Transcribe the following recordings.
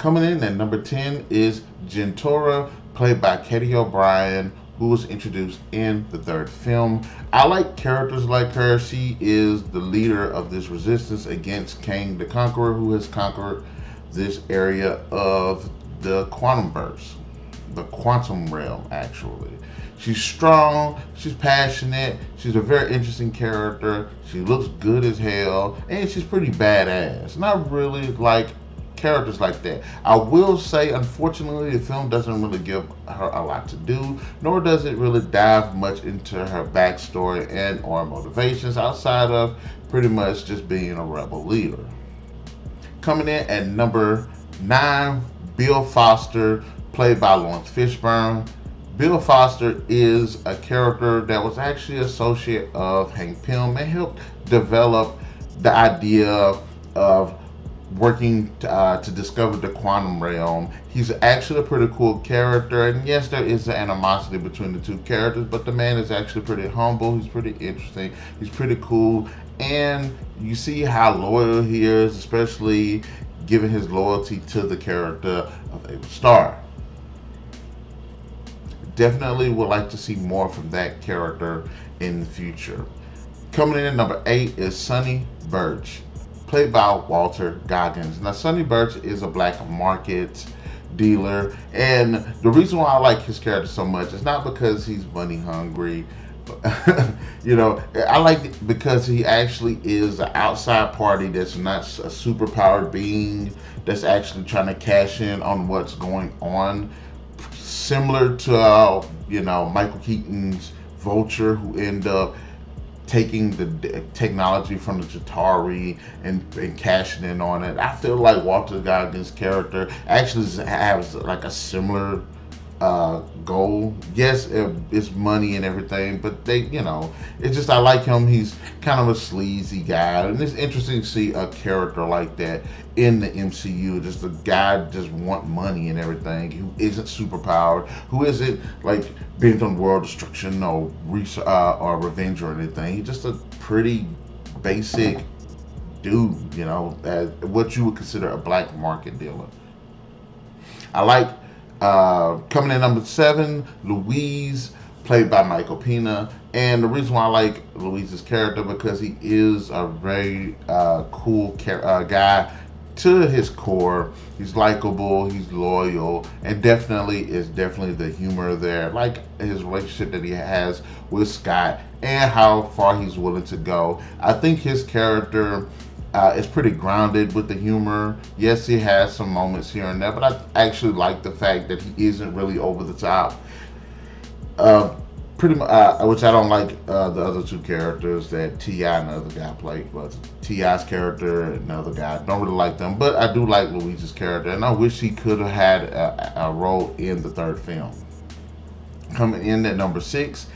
Coming in at number 10 is Gentora, played by Katie O'Brien, who was introduced in the third film. I like characters like her. She is the leader of this resistance against Kang the Conqueror, who has conquered this area of the quantumverse, the quantum realm, actually. She's strong, she's passionate, she's a very interesting character, she looks good as hell, and she's pretty badass. And I really like characters like that. I will say, unfortunately, the film doesn't really give her a lot to do, nor does it really dive much into her backstory and or motivations outside of pretty much just being a rebel leader. Coming in at number 9, Bill Foster, played by Lawrence Fishburne. Bill Foster is a character that was actually an associate of Hank Pym and helped develop the idea of working to discover the quantum realm. He's actually a pretty cool character, and yes, there is an animosity between the two characters, but the man is actually pretty humble, he's pretty interesting, he's pretty cool, and you see how loyal he is, especially given his loyalty to the character of Ava Starr. Definitely would like to see more from that character in the future. Coming in at number 8 is Sonny Birch, played by Walter Goggins. Now, Sonny Birch is a black market dealer, and the reason why I like his character so much is not because he's money hungry. I like it because he actually is an outside party that's not a superpowered being that's actually trying to cash in on what's going on. Similar to Michael Keaton's Vulture, who end up taking the technology from the Chitauri and cashing in on it. I feel like Walter Goggins' character actually has like a similar goal. Yes, it's money and everything, but it's just I like him. He's kind of a sleazy guy, and it's interesting to see a character like that in the MCU. Just a guy just want money and everything, who isn't superpowered, who isn't like bent on world destruction or revenge or anything. He's just a pretty basic dude, what you would consider a black market dealer. I like coming in number 7, Louise, played by Michael Pena. And the reason why I like Louise's character because he is a very cool guy to his core. He's likable, he's loyal, and definitely the humor there. Like his relationship that he has with Scott and how far he's willing to go. I think his character is pretty grounded with the humor. Yes, he has some moments here and there, but I actually like the fact that he isn't really over the top. Pretty much, which I don't like the other two characters that T.I. and another guy played. But T.I.'s character and another guy, don't really like them. But I do like Louise's character, and I wish he could have had a role in the third film. Coming in at number 6,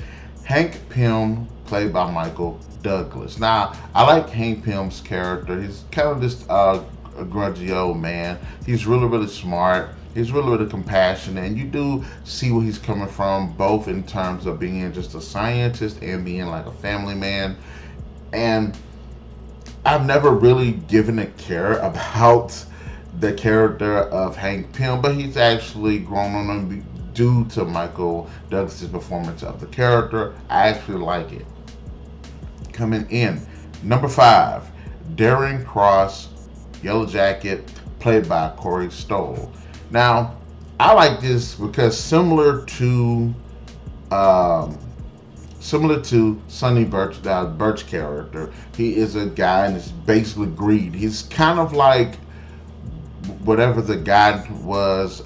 Hank Pym, played by Michael Douglas. Now, I like Hank Pym's character. He's kind of this grudgy old man. He's really, really smart. He's really, really compassionate, and you do see where he's coming from, both in terms of being just a scientist and being like a family man. And I've never really given a care about the character of Hank Pym, but he's actually grown on him due to Michael Douglas's performance of the character. I actually like it. Coming in, number 5, Darren Cross, Yellow Jacket, played by Corey Stoll. Now, I like this because similar to Sonny Birch, the Birch character, he is a guy and it's basically greed. He's kind of like whatever the guy was,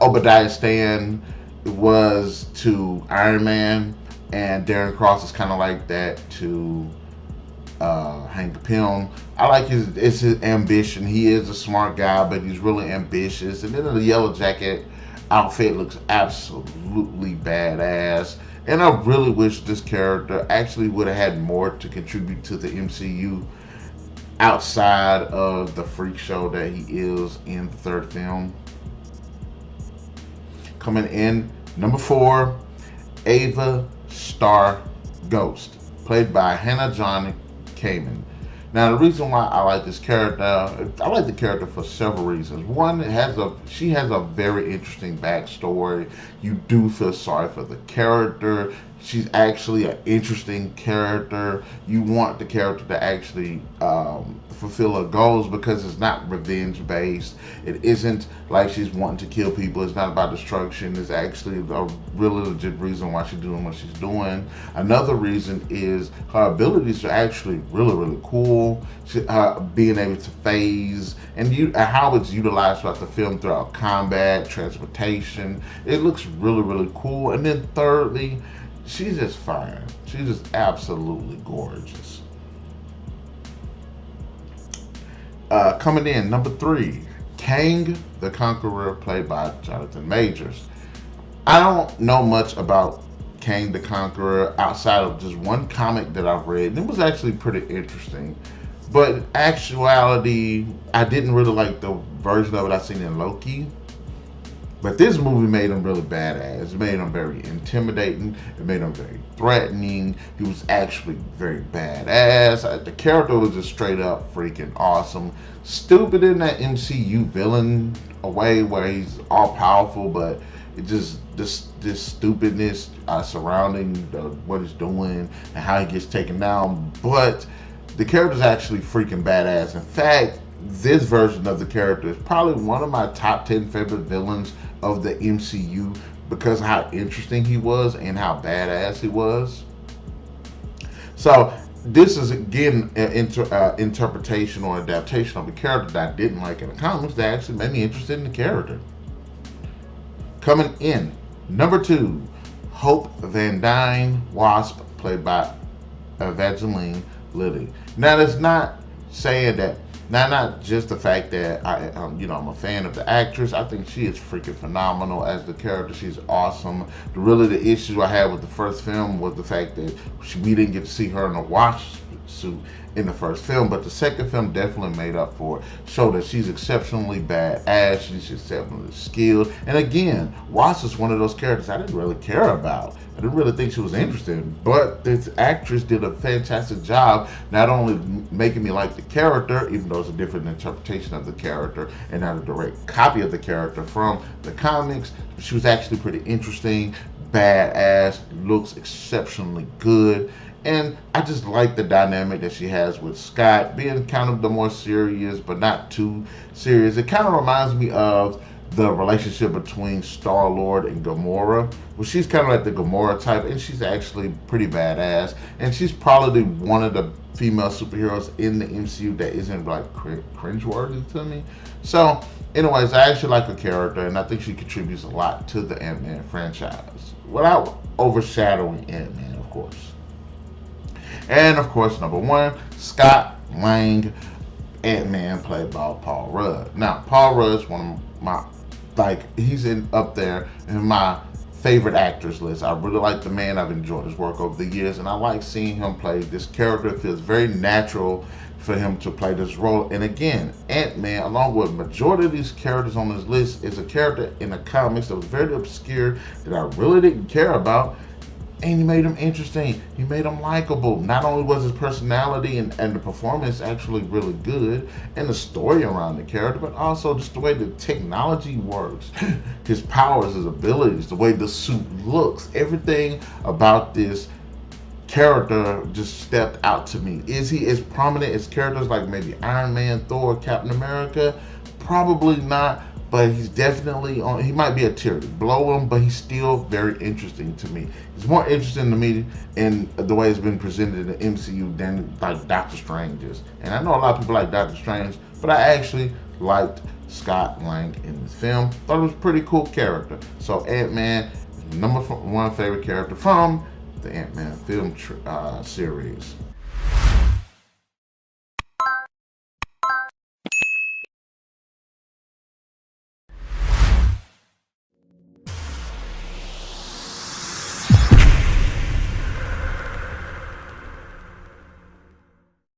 Obadiah Stane was to Iron Man, and Darren Cross is kind of like that to Hank Pym. I like his ambition. He is a smart guy, but he's really ambitious. And then the Yellow Jacket outfit looks absolutely badass. And I really wish this character actually would have had more to contribute to the MCU outside of the freak show that he is in the third film. Coming in, number 4, Ava Starr Ghost, played by Hannah John Kamen. Now, the reason why I like this character, I like the character for several reasons. One, she has a very interesting backstory. You do feel sorry for the character. She's actually an interesting character. You want the character to actually fulfill her goals because it's not revenge based. It isn't like she's wanting to kill people. It's not about destruction. It's actually a really legit reason why she's doing what she's doing. Another reason is her abilities are actually really, really cool. Being able to phase and how it's utilized throughout the film, throughout combat, transportation. It looks really, really cool. And then thirdly, she's just fine. She's just absolutely gorgeous. Coming in, number 3, Kang the Conqueror, played by Jonathan Majors. I don't know much about Kang the Conqueror outside of just one comic that I've read, and it was actually pretty interesting. But in actuality, I didn't really like the version of it I seen in Loki. But this movie made him really badass. It made him very intimidating. It made him very threatening. He was actually very badass. The character was just straight up freaking awesome. Stupid in that MCU villain a way where he's all powerful, but it just this stupidness surrounding what he's doing and how he gets taken down. But the character's actually freaking badass. In fact, this version of the character is probably one of my top 10 favorite villains of the MCU because of how interesting he was and how badass he was. So this is again an interpretation or adaptation of a character that I didn't like in the comics that actually made me interested in the character. Coming in, number 2, Hope van Dyne, Wasp, played by Evangeline Lilly. Now that's not saying that. Now, not just the fact that I'm a fan of the actress. I think she is freaking phenomenal as the character. She's awesome. The issue I had with the first film was the fact that we didn't get to see her in a wash suit in the first film, but the second film definitely made up for it. Showed that she's exceptionally badass. She's exceptionally skilled. And again, Wasp is one of those characters I didn't really care about. I didn't really think she was interesting, but this actress did a fantastic job not only making me like the character, even though it's a different interpretation of the character and not a direct copy of the character from the comics. She was actually pretty interesting, badass, looks exceptionally good. And I just like the dynamic that she has with Scott, being kind of the more serious, but not too serious. It kind of reminds me of the relationship between Star-Lord and Gamora. Well, she's kind of like the Gamora type, and she's actually pretty badass. And she's probably one of the female superheroes in the MCU that isn't like cringeworthy to me. So, anyways, I actually like her character, and I think she contributes a lot to the Ant-Man franchise without overshadowing Ant-Man, of course. And of course, number 1, Scott Lang, Ant-Man, played by Paul Rudd. Now, Paul Rudd is one of my, he's up there in my favorite actors list. I really like the man. I've enjoyed his work over the years, and I like seeing him play this character. It feels very natural for him to play this role. And again, Ant-Man, along with majority of these characters on this list, is a character in the comics that was very obscure that I really didn't care about. And he made him interesting. He made him likable. Not only was his personality and the performance actually really good, and the story around the character, but also just the way the technology works, his powers, his abilities, the way the suit looks, everything about this character just stepped out to me. Is he as prominent as characters like maybe Iron Man, Thor, Captain America? Probably not. But he's definitely he might be a tier below him, but he's still very interesting to me. He's more interesting to me in the way it's been presented in the MCU than like Doctor Strange is. And I know a lot of people like Doctor Strange, but I actually liked Scott Lang in this film. Thought it was a pretty cool character. So Ant-Man, number 1 favorite character from the Ant-Man film series.